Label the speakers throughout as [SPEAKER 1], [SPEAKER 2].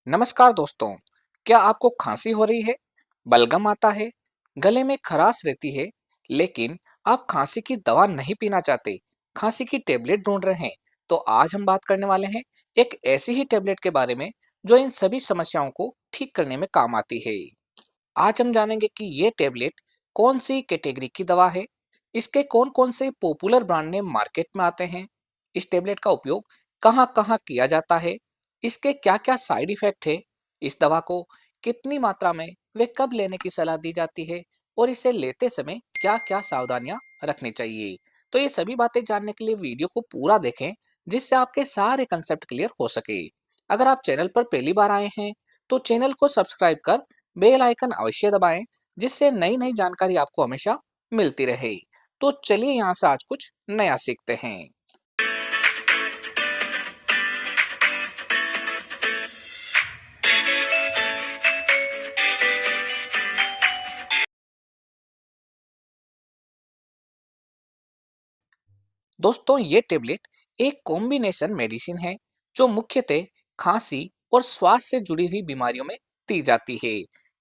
[SPEAKER 1] नमस्कार दोस्तों। क्या आपको खांसी हो रही है, बलगम आता है, गले में खराश रहती है, लेकिन आप खांसी की दवा नहीं पीना चाहते, खांसी की टेबलेट ढूंढ रहे हैं? तो आज हम बात करने वाले हैं एक ऐसी ही टेबलेट के बारे में जो इन सभी समस्याओं को ठीक करने में काम आती है। आज हम जानेंगे कि ये टेबलेट कौन सी कैटेगरी की दवा है, इसके कौन कौन से पॉपुलर ब्रांड नेम मार्केट में आते हैं, इस टेबलेट का उपयोग कहाँ कहाँ किया जाता है, इसके क्या क्या साइड इफेक्ट है, इस दवा को कितनी मात्रा में वे कब लेने की सलाह दी जाती है और इसे लेते समय क्या क्या सावधानियां रखनी चाहिए। तो ये सभी बातें जानने के लिए वीडियो को पूरा देखें, जिससे आपके सारे कंसेप्ट क्लियर हो सके। अगर आप चैनल पर पहली बार आए हैं तो चैनल को सब्सक्राइब कर बेल आइकन अवश्य दबाएं, जिससे नई नई जानकारी आपको हमेशा मिलती रहे। तो चलिए यहाँ से आज कुछ नया सीखते हैं। दोस्तों, ये टेबलेट एक कॉम्बिनेशन मेडिसिन है जो मुख्यतः खांसी और श्वास से जुड़ी हुई बीमारियों में दी जाती है।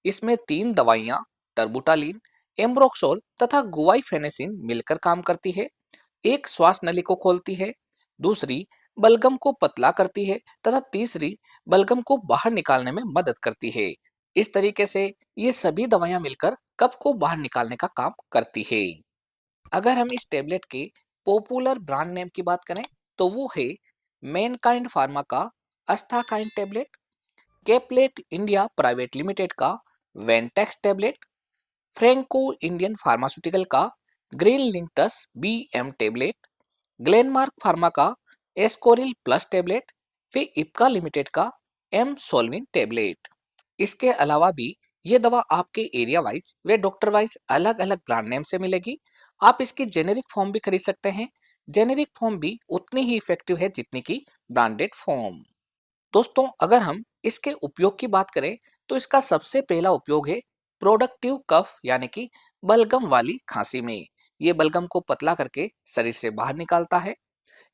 [SPEAKER 1] इसमें तीन दवाइयाँ टर्बुटालिन, एम्ब्रोक्सोल तथा गुआइफेनेसिन मिलकर काम करती है। एक श्वास नली को खोलती है, दूसरी बलगम को पतला करती है तथा तीसरी बलगम को बाहर निकालने में मदद करती है। इस तरीके से ये सभी दवाइयाँ मिलकर कफ को बाहर निकालने का काम करती है। अगर हम इस टेबलेट के पॉपुलर ब्रांड नेम की बात करें तो वो है मैनकाइंड फार्मा का अस्थाकाइंड टेबलेट, केपलेट इंडिया प्राइवेट लिमिटेड का Ventex tablet, Franco Indian pharmaceutical का green linctus BM tablet, Glenmark pharma का एस्कोरिल प्लस टेबलेट, फिर इप्का लिमिटेड का एम सोल्विन टेबलेट। इसके अलावा भी ये दवा आपके एरिया वाइज व डॉक्टर वाइज अलग अलग ब्रांड नेम से मिलेगी। आप इसकी जेनेरिक फॉर्म भी खरीद सकते हैं। जेनेरिक फॉर्म भी उतनी ही इफेक्टिव है जितनी की ब्रांडेड फॉर्म। दोस्तों, अगर हम इसके उपयोग की बात करें तो इसका सबसे पहला उपयोग है प्रोडक्टिव कफ यानी कि बलगम वाली खांसी में। ये बलगम को पतला करके शरीर से बाहर निकालता है।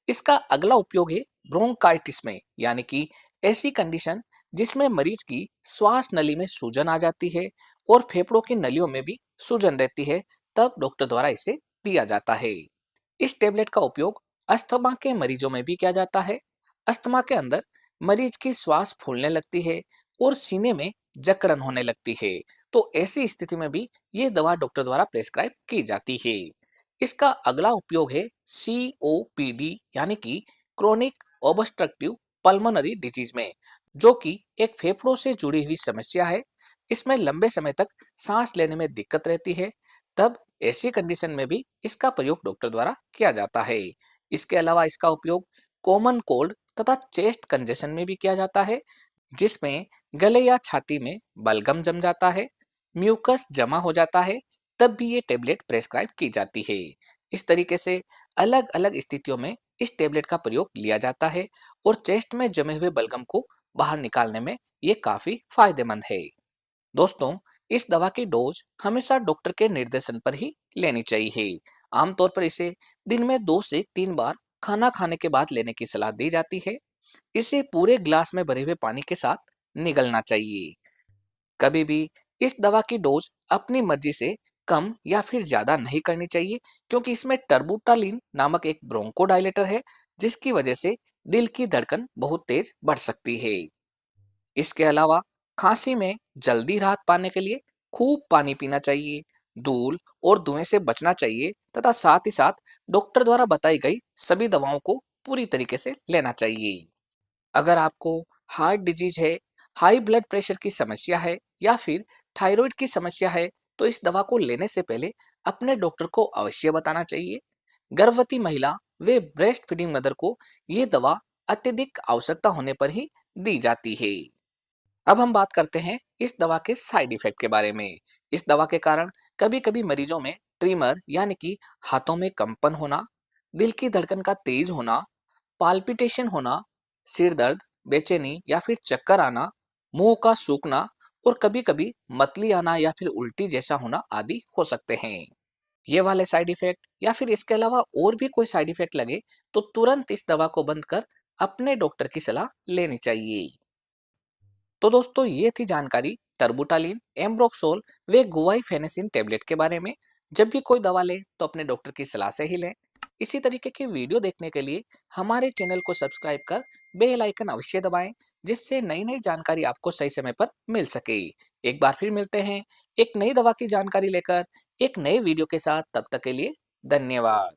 [SPEAKER 1] इसका अगला उपयोग है ब्रोंकाइटिस में, यानी कि ऐसी कंडीशन जिसमें मरीज की श्वास नली में सूजन आ जाती है और फेफड़ों की नलियों में भी सूजन रहती है, तब डॉक्टर द्वारा इसे दिया जाता है। इस टेबलेट का उपयोग अस्थमा के मरीजों में भी किया जाता है। अस्थमा के अंदर मरीज की श्वास फूलने लगती है और सीने में जकड़न होने लगती है, तो ऐसी स्थिति में भी ये दवा डॉक्टर द्वारा प्रेस्क्राइब की जाती है। इसका अगला उपयोग है COPD यानी कि क्रोनिक ऑब्स्ट्रक्टिव पल्मोनरी डिजीज में, जो कि एक फेफड़ों से जुड़ी हुई समस्या है। इसमें लंबे समय तक सांस लेने में दिक्कत रहती है, तब ऐसी कंडीशन में भी इसका प्रयोग डॉक्टर द्वारा किया जाता है। इसके अलावा इसका उपयोग कॉमन कोल्ड तथा चेस्ट कंजेशन में भी किया जाता है, जिसमें गले या छाती में बलगम जम जाता है, म्यूकस जमा हो जाता है, तब भी ये टेबलेट प्रेस्क्राइब की जाती है। इस तरीके से अलग अलग स्थितियों में इस टेबलेट का प्रयोग लिया जाता है और चेस्ट में जमे हुए बलगम को बाहर निकालने में ये काफी फायदेमंद है। दोस्तों, इस दवा की डोज हमेशा डॉक्टर के निर्देशन पर ही लेनी चाहिए। आमतौर पर इसे दिन में 2 से 3 बार खाना खाने के बाद लेने की सलाह दी जाती है। इसे पूरे ग्लास में भरे हुए पानी के साथ निगलना चाहिए। कभी भी इस दवा की डोज अपनी मर्जी से कम या फिर ज्यादा नहीं करनी चाहिए, क्योंकि इसमें टर्बुटालिन नामक एक ब्रोंकोडायलेटर है, जिसकी वजह से दिल की धड़कन बहुत तेज बढ़ सकती है। इसके अलावा खांसी में जल्दी राहत पाने के लिए खूब पानी पीना चाहिए, धूल और धुएं से बचना चाहिए तथा साथ ही साथ डॉक्टर द्वारा बताई गई सभी दवाओं को पूरी तरीके से लेना चाहिए। अगर आपको हार्ट डिजीज है, हाई ब्लड प्रेशर की समस्या है या फिर थायराइड की समस्या है, तो इस दवा को लेने से पहले अपने डॉक्टर को अवश्य बताना चाहिए। गर्भवती महिला व ब्रेस्ट फीडिंग मदर को ये दवा अत्यधिक आवश्यकता होने पर ही दी जाती है। अब हम बात करते हैं इस दवा के साइड इफेक्ट के बारे में। इस दवा के कारण कभी कभी मरीजों में ट्रिमर यानी कि हाथों में कंपन होना, दिल की धड़कन का तेज होना, पाल्पिटेशन होना, सिर दर्द, बेचैनी या फिर चक्कर आना, मुंह का सूखना और कभी कभी मतली आना या फिर उल्टी जैसा होना आदि हो सकते हैं। ये वाले साइड इफेक्ट या फिर इसके अलावा और भी कोई साइड इफेक्ट लगे तो तुरंत इस दवा को बंद कर अपने डॉक्टर की सलाह लेनी चाहिए। तो दोस्तों ये थी जानकारी टर्बुटालिन, एम्ब्रोक्सोल व गुआइफेनेसिन टेबलेट के बारे में। जब भी कोई दवा लें तो अपने डॉक्टर की सलाह से ही लें। इसी तरीके के वीडियो देखने के लिए हमारे चैनल को सब्सक्राइब कर बेल आइकन अवश्य दबाएं, जिससे नई नई जानकारी आपको सही समय पर मिल सके। एक बार फिर मिलते हैं एक नई दवा की जानकारी लेकर एक नए वीडियो के साथ। तब तक के लिए धन्यवाद।